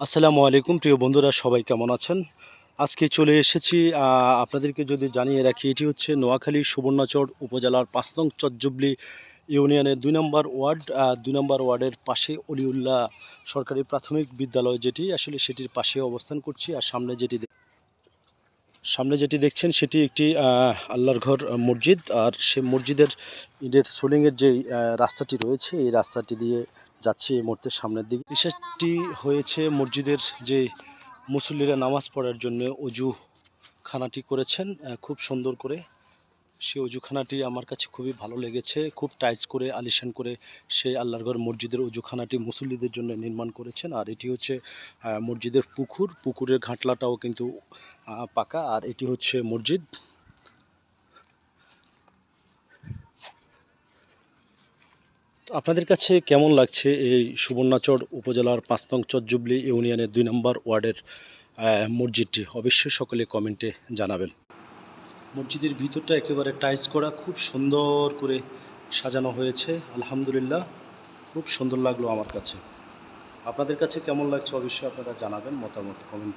আসসালামু আলাইকুম প্রিয় বন্ধুরা, সবাই কেমন আছেন? আজকে চলে এসেছি, আপনাদেরকে যদি জানিয়ে রাখি, এটি হচ্ছে নোয়াখালী সুবর্ণচর উপজেলার ৫ নং চরজুবলি ইউনিয়নের ২ নম্বর ওয়ার্ড। ২ নম্বর ওয়ার্ডের পাশে অলিউল্লাহ সরকারি প্রাথমিক বিদ্যালয়, যেটি আসলে সেটির পাশে অবস্থান করছি। আর সামনে যেটি দেখছেন সেটি একটি আল্লাহর ঘর মসজিদ। আর সে মসজিদের ইটের সোলিংয়ের যে রাস্তাটি রয়েছে, এই রাস্তাটি দিয়ে যাচ্ছি এই মুহূর্তে সামনের দিকে। বিষয়টি হয়েছে, মসজিদের যে মুসল্লিরা নামাজ পড়ার জন্য অজুখানাটি করেছেন খুব সুন্দর করে। সেই অজুখানাটি আমার কাছে খুবই ভালো লেগেছে। খুব টাইস করে, আলিশান করে সেই আল্লাহর ঘর মসজিদের অজুখানাটি মুসল্লিদের জন্য নির্মাণ করেছেন। আর এটি হচ্ছে মসজিদের পুকুরের ঘাটলাটাও কিন্তু পাকা। আর এটি হচ্ছে মসজিদ। আপনাদের কাছে কেমন লাগছে এই সুবর্ণচর উপজেলার ৫ নং চরজুবলি ইউনিয়নের ২ নম্বর ওয়ার্ডের মসজিদটি? অবশ্যই সকলে কমেন্টে জানাবেন। মসজিদের ভিতরটা একেবারে টাইলস করা, খুব সুন্দর করে সাজানো হয়েছে। আলহামদুলিল্লাহ, খুব সুন্দর লাগলো আমার কাছে। আপনাদের কাছে কেমন লাগছে অবশ্যই আপনারা জানাবেন মতামত কমেন্টে।